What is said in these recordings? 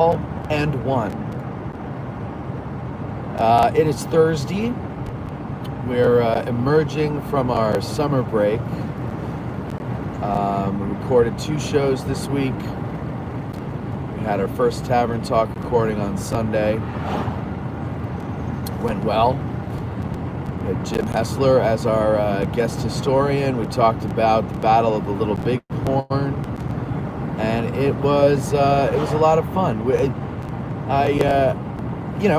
and one. It is Thursday. We're emerging from our summer break. We recorded 2 shows this week. We had our first Tavern Talk recording on Sunday. Went well. We had Jim Hessler as our guest historian. We talked about the Battle of the Little Bighorn, and it was a lot of fun.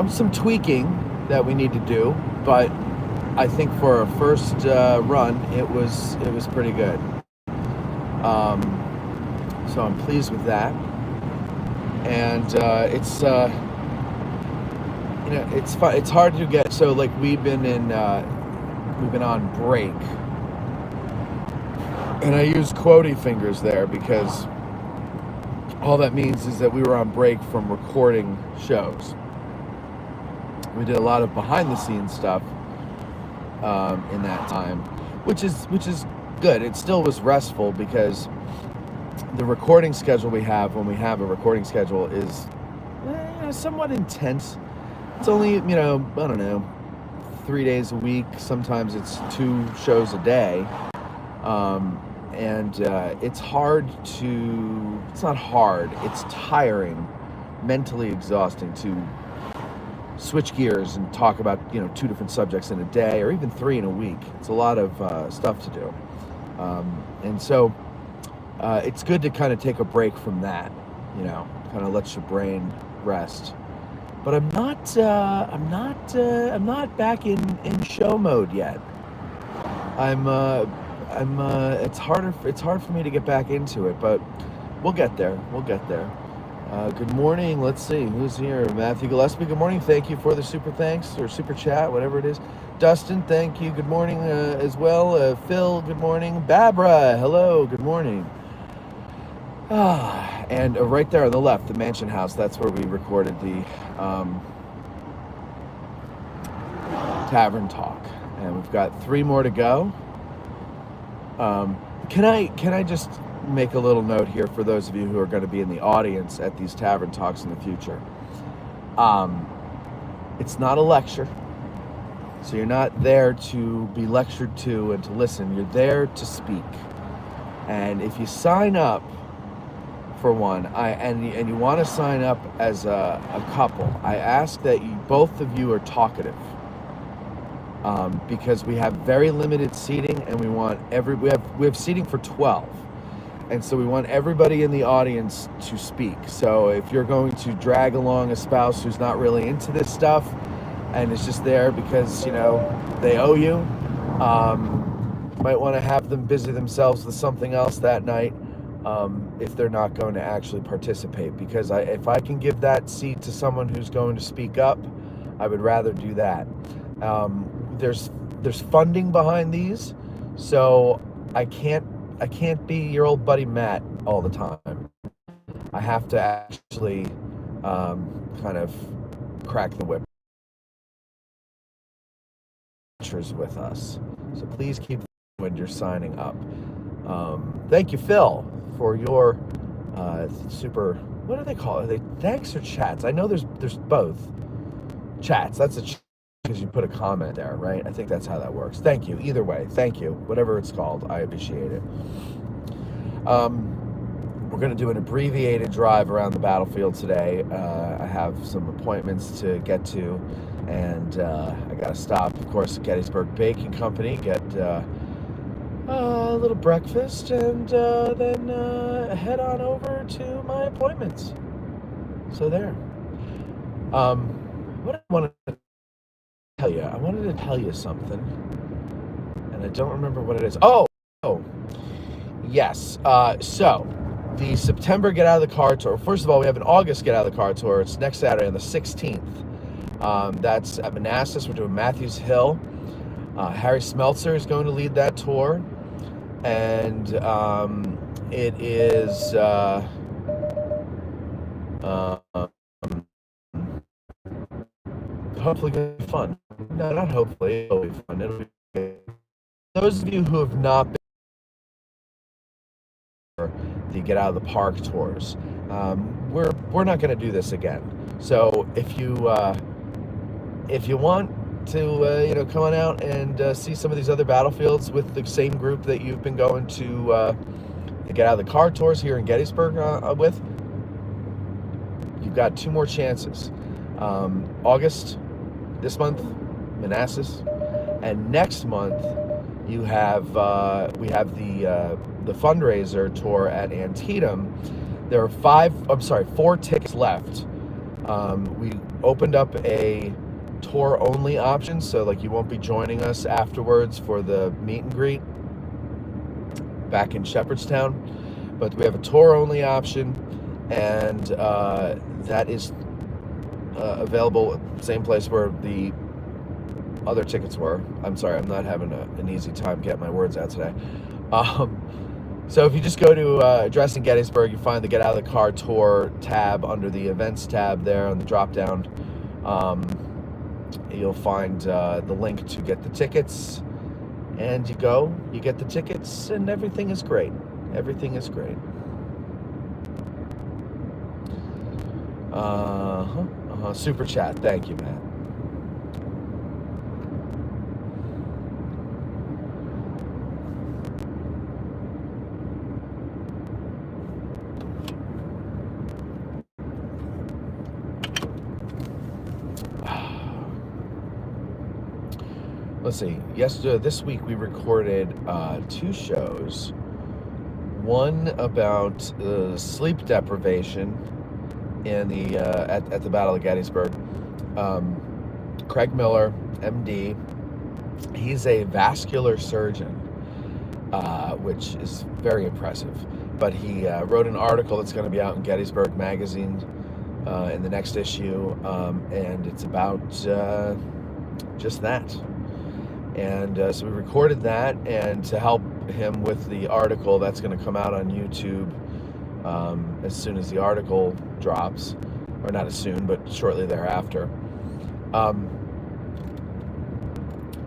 Some tweaking that we need to do, but I think for a first run, it was pretty good. So I'm pleased with that, and it's fun. It's hard to get. So like we've been on break, and I use quotey fingers there because all that means is that we were on break from recording shows. We did a lot of behind the scenes stuff in that time, which is good. It still was restful because the recording schedule we have when we have a recording schedule is somewhat intense. It's only, 3 days a week. Sometimes it's 2 shows a day. And it's not hard, it's tiring, mentally exhausting to switch gears and talk about, 2 different subjects in a day or even 3 in a week. It's a lot of stuff to do. And so it's good to kind of take a break from that, kind of let your brain rest. But I'm not back in show mode yet. It's hard for me to get back into it, but we'll get there. Good morning. Let's see who's here. Matthew Gillespie. Good morning. Thank you for the super thanks or super chat, whatever it is. Dustin, thank you. Good morning as well. Phil, good morning. Barbara, hello. Good morning. And right there on the left, the Mansion House. That's where we recorded the Tavern Talk, and we've got 3 more to go. Can I just make a little note here for those of you who are going to be in the audience at these Tavern Talks in the future? It's not a lecture, so you're not there to be lectured to and to listen. You're there to speak. And if you sign up for one, and you want to sign up as a couple, I ask that both of you are talkative. Because we have very limited seating, and we have seating for 12, and so we want everybody in the audience to speak. So if you're going to drag along a spouse who's not really into this stuff and is just there because they owe you, might want to have them busy themselves with something else that night if they're not going to actually participate. Because if I can give that seat to someone who's going to speak up, I would rather do that. There's funding behind these, so I can't be your old buddy Matt all the time. I have to actually kind of crack the whip with us. So please keep when you're signing up. Thank you, Phil, for your super. What do they call it? Are they thanks or chats? I know there's both. Chats. That's a. Because you put a comment there, right? I think that's how that works. Thank you. Either way, thank you. Whatever it's called, I appreciate it. We're going to do an abbreviated drive around the battlefield today. I have some appointments to get to, and I got to stop, of course, at Gettysburg Baking Company, get a little breakfast, and then head on over to my appointments. So there. What I wanted to tell you something, and I don't remember what it is. Oh, yes. So the September Get Out of the Car Tour. First of all, we have an August Get Out of the Car Tour. It's next Saturday on the 16th. That's at Manassas. We're doing Matthews Hill. Harry Smeltzer is going to lead that tour, and it is hopefully going to be fun. No, not hopefully. It'll be fun. It'll be good. Those of you who have not been, the Get Out of the Park tours. We're not going to do this again. So if you want to come on out and see some of these other battlefields with the same group that you've been going to the Get Out of the Car tours here in Gettysburg with, you've got 2 more chances. August, this month, Manassas, and next month we have the fundraiser tour at Antietam. There are 4 tickets left. We opened up a tour only option, so like you won't be joining us afterwards for the meet and greet back in Shepherdstown, but we have a tour only option, and that is available at the same place where the other tickets were. I'm sorry, I'm not having an easy time getting my words out today. So if you just go to Address in Gettysburg, you find the Get Out of the Car tour tab under the events tab there on the drop down. You'll find the link to get the tickets, and you go, you get the tickets, and everything is great. Everything is great. Super chat. Thank you, Matt. Let's see. This week we recorded 2 shows. One about sleep deprivation in the at the Battle of Gettysburg. Craig Miller, MD. He's a vascular surgeon, which is very impressive. But he wrote an article that's going to be out in Gettysburg Magazine in the next issue, and it's about just that. And so we recorded that, and to help him with the article, that's going to come out on YouTube as soon as the article drops, or not as soon, but shortly thereafter.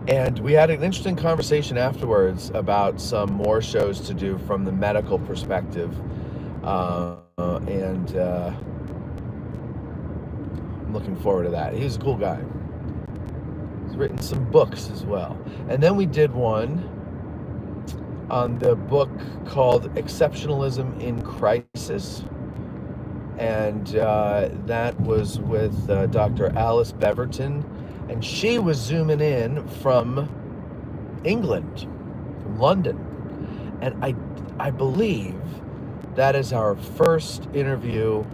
And we had an interesting conversation afterwards about some more shows to do from the medical perspective, and I'm looking forward to that. He's a cool guy. Written some books as well. And then we did one on the book called Exceptionalism in Crisis, and that was with Dr. Alice Beverton, and she was zooming in from England, from London, and I believe that is our first interview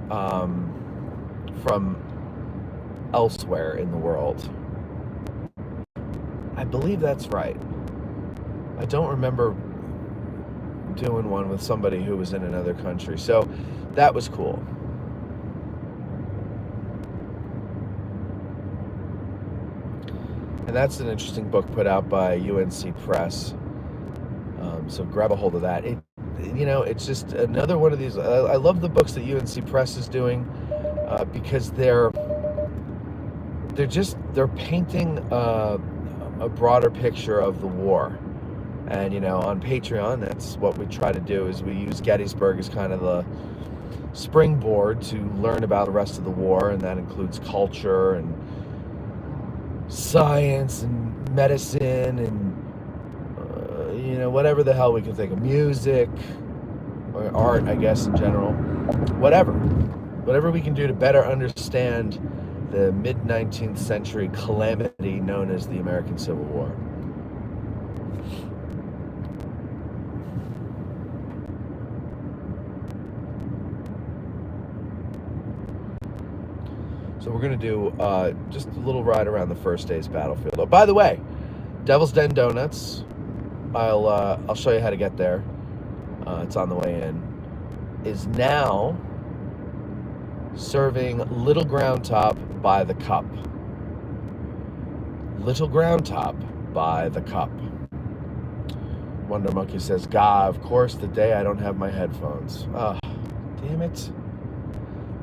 from elsewhere in the world. I believe that's right. I don't remember doing one with somebody who was in another country. So that was cool. And that's an interesting book put out by UNC Press. So grab a hold of that. It's just another one of these. I love the books that UNC Press is doing because they're painting a broader picture of the war. And on Patreon, that's what we try to do, is we use Gettysburg as kind of the springboard to learn about the rest of the war, and that includes culture and science and medicine and whatever the hell we can think of, music or art, I guess, in general, whatever we can do to better understand the mid-19th century calamity known as the American Civil War. So we're going to do just a little ride around the first day's battlefield. Oh, by the way, Devil's Den Donuts, I'll show you how to get there. It's on the way in. Is now serving Little Ground Top by the cup. Little Ground Top by the cup. Wonder Monkey says, "Gah, of course, the day I don't have my headphones. Ah, damn it."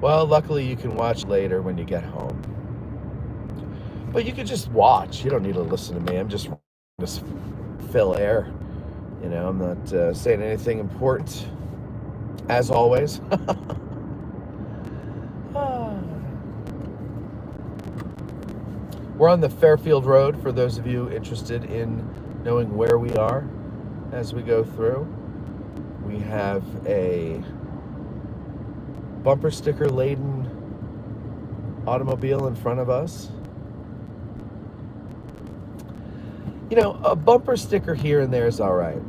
Well, luckily you can watch later when you get home. But you can just watch. You don't need to listen to me. I'm just fill air. I'm not saying anything important. as always. We're on the Fairfield Road for those of you interested in knowing where we are as we go through. We have a bumper sticker laden automobile in front of us. You know, a bumper sticker here and there is all right.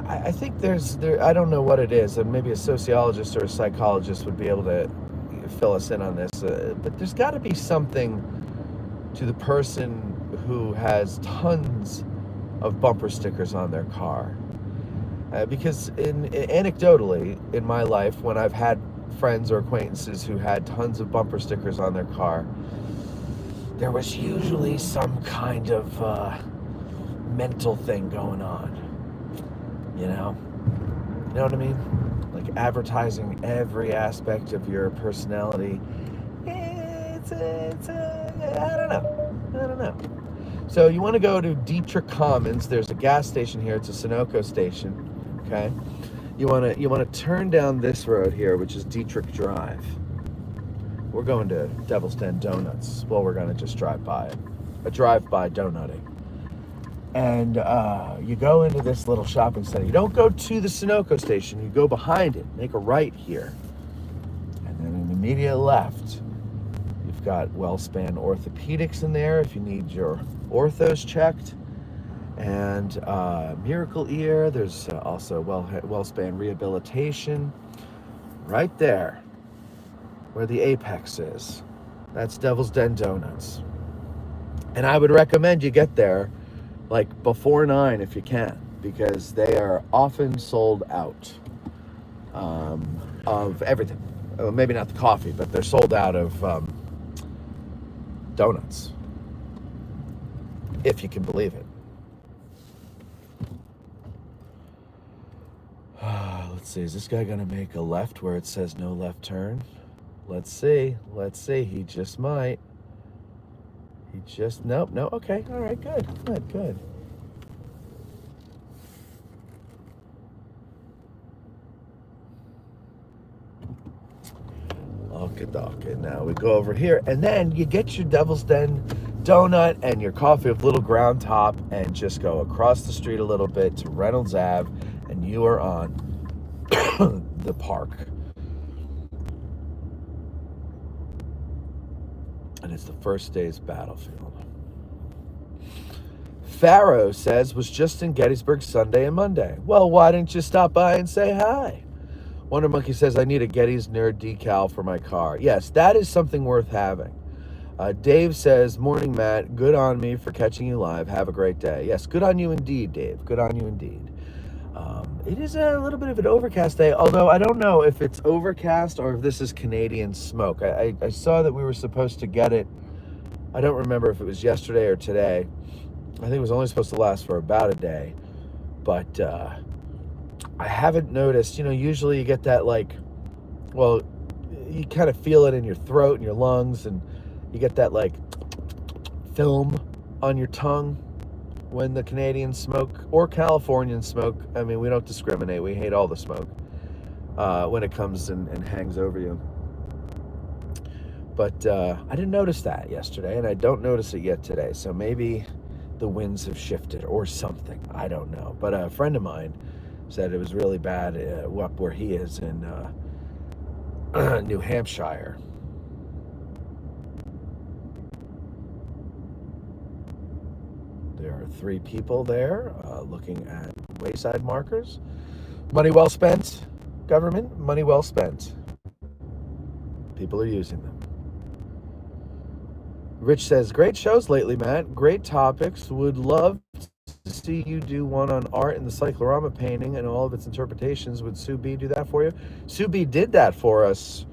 I think I don't know what it is, and maybe a sociologist or a psychologist would be able to fill us in on this, but there's got to be something to the person who has tons of bumper stickers on their car. Because anecdotally, in my life, when I've had friends or acquaintances who had tons of bumper stickers on their car, there was usually some kind of mental thing going on. You know what I mean? Like advertising every aspect of your personality. I don't know. So you want to go to Dietrich Commons. There's a gas station here. It's a Sunoco station. Okay. You want to turn down this road here, which is Dietrich Drive. We're going to Devil's Den Donuts. Well, we're going to just drive by it. A drive-by donutting. And you go into this little shopping center. You don't go to the Sunoco station. You go behind it. Make a right here. And then an immediate left. You've got WellSpan Orthopedics in there if you need your orthos checked. And Miracle Ear. There's also WellSpan Rehabilitation. Right there, where the apex is. That's Devil's Den Donuts. And I would recommend you get there like before 9 if you can, because they are often sold out of everything. Well, maybe not the coffee, but they're sold out of donuts, if you can believe it. Let's see, is this guy gonna make a left where it says no left turn? Let's see, he just might. Nope, no, okay, all right, good. Okay, now we go over here, and then you get your Devil's Den donut and your coffee with little ground top, and just go across the street a little bit to Reynolds Ave, and you are on the park. And it's the first day's battlefield. Pharaoh says, was just in Gettysburg Sunday and Monday. Well, why didn't you stop by and say hi? Wonder Monkey says, I need a Getty's Nerd decal for my car. Yes, that is something worth having. Dave says, morning, Matt. Good on me for catching you live. Have a great day. Yes, good on you indeed, Dave. Good on you indeed. It is a little bit of an overcast day, although I don't know if it's overcast or if this is Canadian smoke. I saw that we were supposed to get it. I don't remember if it was yesterday or today. I think it was only supposed to last for about a day. But I haven't noticed, usually you get that you kind of feel it in your throat and your lungs, and you get that film on your tongue when the Canadians smoke, or Californians smoke. I mean, we don't discriminate. We hate all the smoke when it comes and hangs over you. But I didn't notice that yesterday, and I don't notice it yet today. So maybe the winds have shifted or something. I don't know. But a friend of mine said it was really bad up where he is in New Hampshire. There are 3 people there looking at wayside markers. Money well spent, government, money well spent. People are using them. Rich says, great shows lately, Matt. Great topics. Would love to see you do one on art and the cyclorama painting and all of its interpretations. Would Sue B do that for you? Sue B did that for us.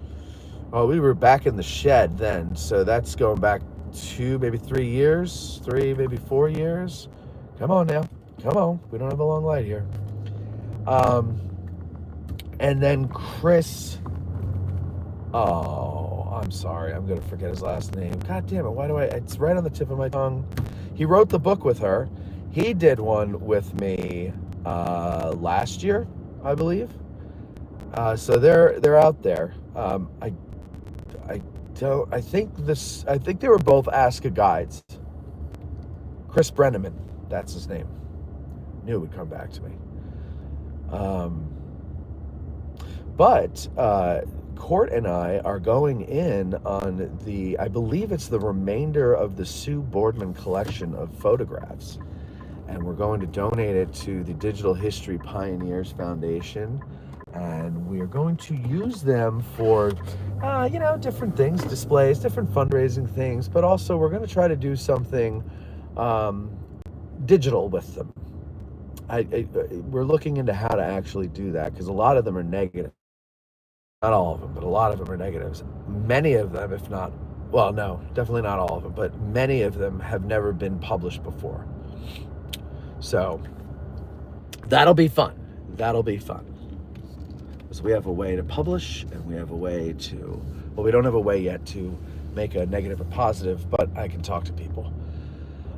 Oh, we were back in the shed then. So that's going back 2, maybe 3 years, 3, maybe 4 years. Come on now. Come on. We don't have a long light here. And then Chris. Oh, I'm sorry. I'm going to forget his last name. God damn it. It's right on the tip of my tongue. He wrote the book with her. He did one with me last year, I believe. So they're out there. I don't. I think they were both Aska guides. Chris Brenneman, that's his name. Knew it would come back to me. But Court and I are going in on I believe it's the remainder of the Sue Boardman collection of photographs. And we're going to donate it to the Digital History Pioneers Foundation. And we are going to use them for, different things, displays, different fundraising things. But also we're going to try to do something digital with them. We're looking into how to actually do that, because a lot of them are negative. Not all of them, but a lot of them are negatives. Many of them, if not, well, no, definitely not all of them, but many of them have never been published before. So that'll be fun. That'll be fun. So we have a way to publish, and we have a way to, well, we don't have a way yet to make a negative a positive, but I can talk to people.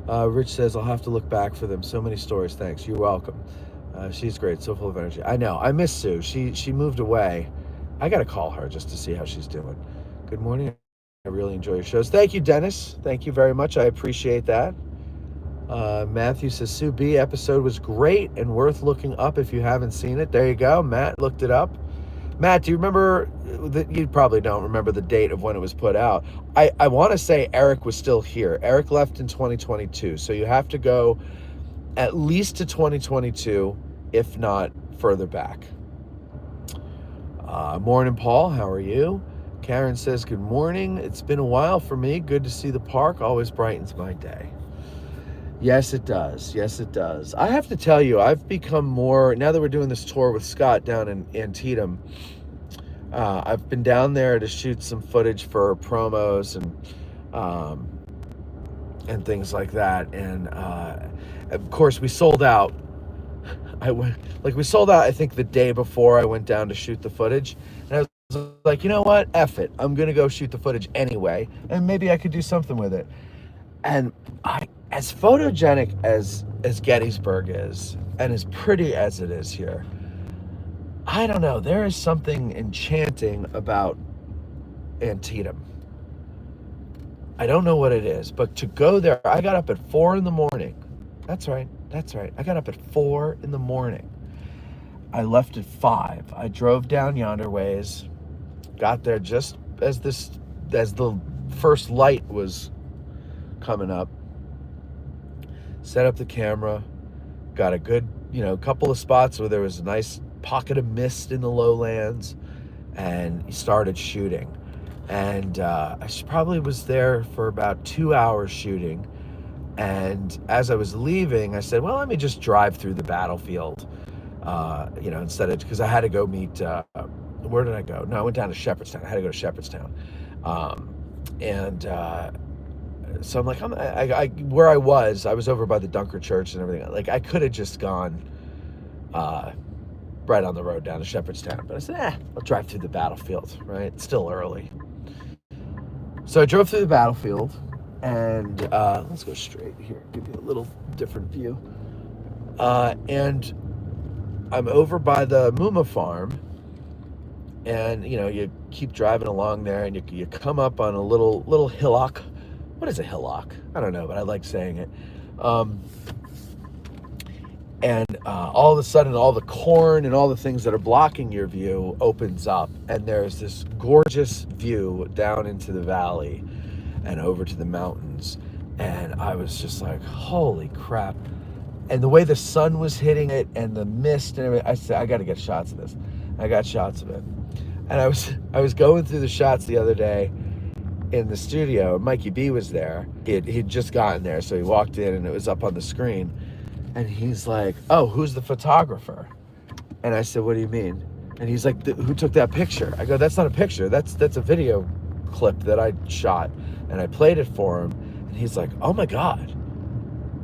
Rich says, I'll have to look back for them. So many stories. Thanks. You're welcome. She's great. So full of energy. I know. I miss Sue. She moved away. I got to call her just to see how she's doing. Good morning. I really enjoy your shows. Thank you, Dennis. Thank you very much. I appreciate that. Matthew says, Sue B episode was great and worth looking up if you haven't seen it. There you go. Matt looked it up. Matt, do you remember, you probably don't remember the date of when it was put out. I want to say Eric was still here. Eric left in 2022. So you have to go at least to 2022, if not further back. Morning, Paul. How are you? Karen says, good morning. It's been a while for me. Good to see the park. Always brightens my day. Yes, it does. Yes, it does. I have to tell you, I've become more, now that we're doing this tour with Scott down in Antietam, I've been down there to shoot some footage for promos and things like that. And of course, we sold out. We sold out, I think, the day before I went down to shoot the footage. And I was like, you know what? F it. I'm going to go shoot the footage anyway. And maybe I could do something with it. And as photogenic as Gettysburg is, and as pretty as it is here, I don't know. There is something enchanting about Antietam. I don't know what it is, but to go there, I got up at 4 a.m. That's right. I got up at 4 a.m. I left at 5. I drove down yonder ways, got there just as the first light was coming up, set up the camera, got a good, couple of spots where there was a nice pocket of mist in the lowlands, and started shooting. And I probably was there for about 2 hours shooting. And as I was leaving, I said, well, let me just drive through the battlefield, instead of, because I had to go meet, where did I go? No, I went down to Shepherdstown. I had to go to Shepherdstown. So I'm like, where I was over by the Dunker Church and everything. Like, I could have just gone right on the road down to Shepherdstown. But I said, I'll drive through the battlefield, right? It's still early. So I drove through the battlefield, and let's go straight here, give you a little different view. And I'm over by the Muma farm, and, you keep driving along there, and you come up on a little hillock. What is a hillock? I don't know, but I like saying it. And all of a sudden, all the corn and all the things that are blocking your view opens up, and there's this gorgeous view down into the valley and over to the mountains. And I was just like, holy crap. And the way the sun was hitting it and the mist and everything, I said, I got to get shots of this. I got shots of it. And I was going through the shots the other day in the studio. Mikey B was there. He'd just gotten there, so he walked in and it was up on the screen. And he's like, oh, who's the photographer? And I said, what do you mean? And he's like, who took that picture? I go, that's not a picture. That's a video clip that I shot. And I played it for him. And he's like, oh my God.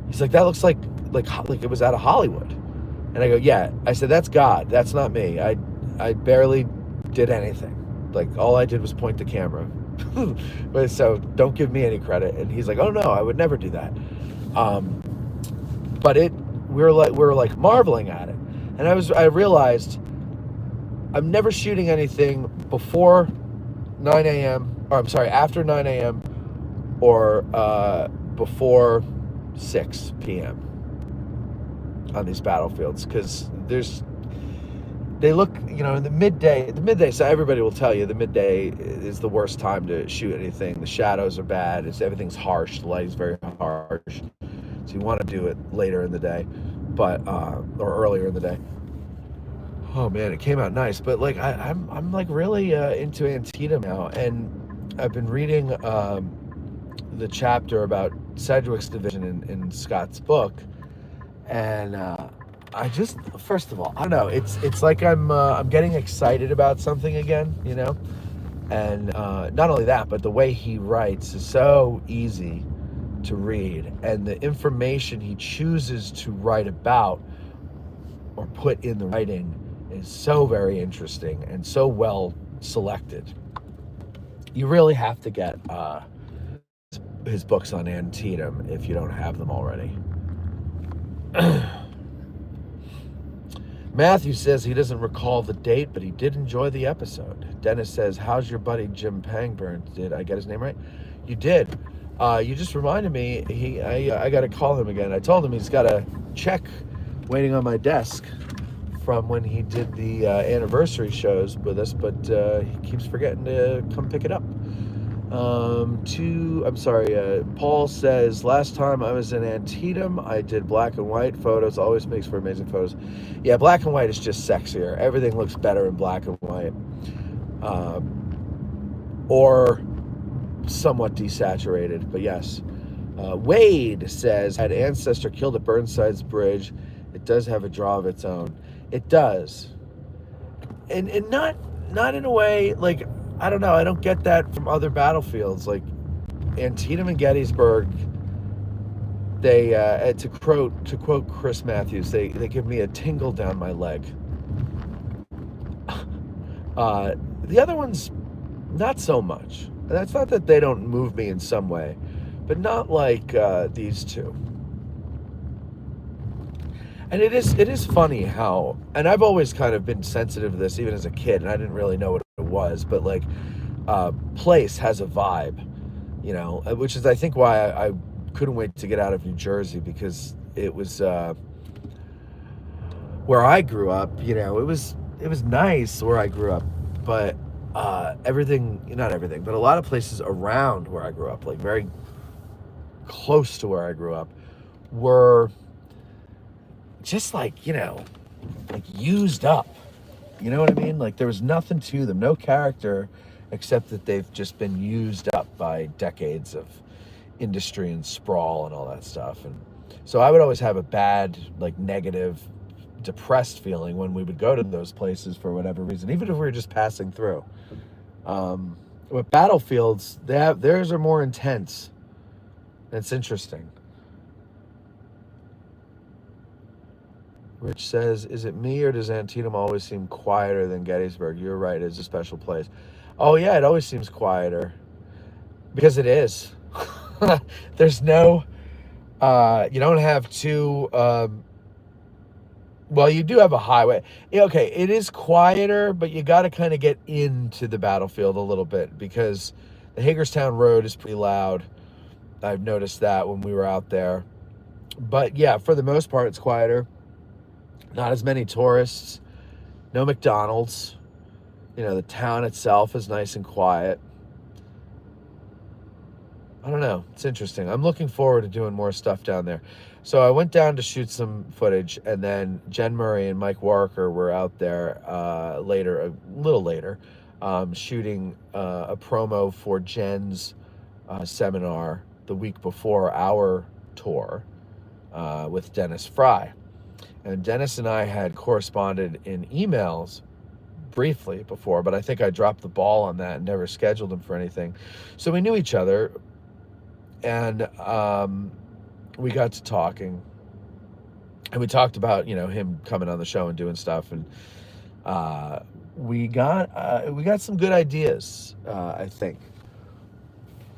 He's like, that looks like it was out of Hollywood. And I go, yeah. I said, that's God. That's not me. I barely did anything. Like, all I did was point the camera. So don't give me any credit. And he's like, oh no, I would never do that. But we were like marveling at it. And I realized I'm never shooting anything before 9 a.m. or I'm sorry, after 9 a.m. or before 6 p.m. on these battlefields, because they look, in the midday, so everybody will tell you the midday is the worst time to shoot anything. The shadows are bad. Everything's harsh. The light is very harsh. So you want to do it later in the day, or earlier in the day. Oh man, it came out nice. But like I'm like really into Antietam now, and I've been reading the chapter about Sedgwick's division in Scott's book, and I just, first of all, I don't know. It's like I'm getting excited about something again, and not only that, but the way he writes is so easy to read, and the information he chooses to write about or put in the writing is so very interesting and so well selected. You really have to get his books on Antietam if you don't have them already. Matthew says he doesn't recall the date, but he did enjoy the episode. Dennis says, how's your buddy Jim Pangburn? Did I get his name right? You did. You just reminded me, I got to call him again. I told him he's got a check waiting on my desk from when he did the anniversary shows with us, but he keeps forgetting to come pick it up. Paul says, last time I was in Antietam, I did black and white photos. Always makes for amazing photos. Yeah, black and white is just sexier. Everything looks better in black and white. Or somewhat desaturated, but yes. Wade says, had ancestor killed at Burnside's Bridge. It does have a draw of its own. It does. And not in a way, like, I don't know, I don't get that from other battlefields. Like Antietam and Gettysburg, they, to quote Chris Matthews, they give me a tingle down my leg. The other ones, not so much. That's not that they don't move me in some way, but not like these two. And it is funny how, and I've always kind of been sensitive to this, even as a kid, and I didn't really know what it was, but like, place has a vibe, which is, I think, why I couldn't wait to get out of New Jersey, because it was where I grew up. It was nice where I grew up, but not everything, but a lot of places around where I grew up, like very close to where I grew up, were just like, like used up. You know what I mean? Like there was nothing to them, no character, except that they've just been used up by decades of industry and sprawl and all that stuff. And so I would always have a bad, like negative, depressed feeling when we would go to those places for whatever reason, even if we were just passing through. With battlefields, theirs are more intense. It's interesting. Rich says, is it me or does Antietam always seem quieter than Gettysburg? You're right, it's a special place. Oh yeah, it always seems quieter. Because it is. There's no, you don't have two, well, you do have a highway. Okay, it is quieter, but you got to kind of get into the battlefield a little bit, because the Hagerstown Road is pretty loud. I've noticed that when we were out there. But yeah, for the most part, it's quieter. Not as many tourists, no McDonald's. The town itself is nice and quiet. I don't know. It's interesting. I'm looking forward to doing more stuff down there. So I went down to shoot some footage, and then Jen Murray and Mike Walker were out there a little later, shooting a promo for Jen's seminar the week before our tour with Dennis Fry. And Dennis and I had corresponded in emails briefly before, but I think I dropped the ball on that and never scheduled him for anything. So we knew each other, and we got to talking, and we talked about, him coming on the show and doing stuff, and we got some good ideas, I think,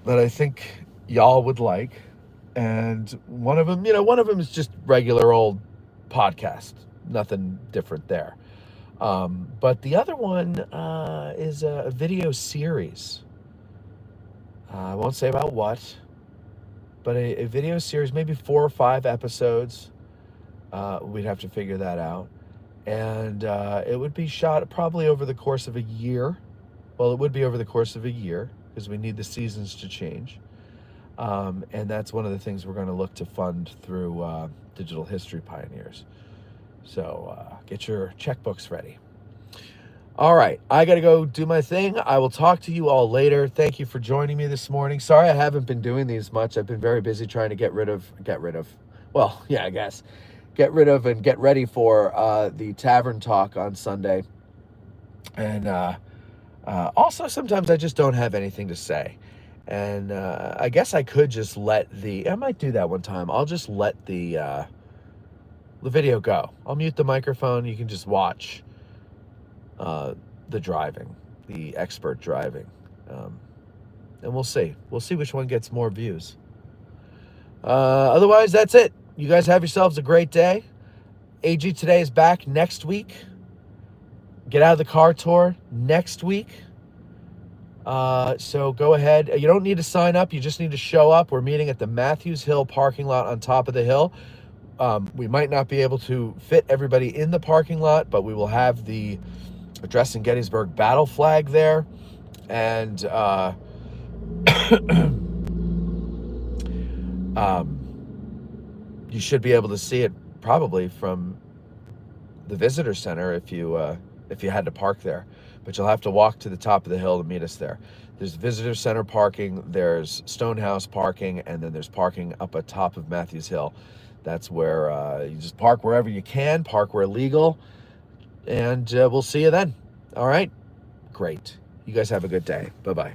that I think y'all would like. And one of them is just regular old podcast, nothing different there. But the other one is a video series. I won't say about what, but a video series, maybe 4 or 5 episodes. We'd have to figure that out. And it would be shot probably over the course of a year. Well, it would be over the course of a year because we need the seasons to change. And that's one of the things we're going to look to fund through Digital History Pioneers. So get your checkbooks ready. All right, I got to go do my thing. I will talk to you all later. Thank you for joining me this morning. Sorry I haven't been doing these much. I've been very busy trying to get rid of, well, yeah, I guess, get rid of and get ready for the Tavern talk on Sunday. And also sometimes I just don't have anything to say. And I guess I could just I might do that one time. I'll just let the video go. I'll mute the microphone. You can just watch the driving, the expert driving. And we'll see. We'll see which one gets more views. Otherwise, that's it. You guys have yourselves a great day. AG Today is back next week. Get Out of the Car tour next week. So go ahead. You don't need to sign up. You just need to show up. We're meeting at the Matthews Hill parking lot on top of the hill. We might not be able to fit everybody in the parking lot, but we will have the Addressing Gettysburg battle flag there. And you should be able to see it probably from the visitor center if you had to park there. But you'll have to walk to the top of the hill to meet us there. There's visitor center parking, there's Stonehouse parking, and then there's parking up atop of Matthews Hill. That's where you just park wherever you can, park where legal, and we'll see you then. All right? Great. You guys have a good day. Bye-bye.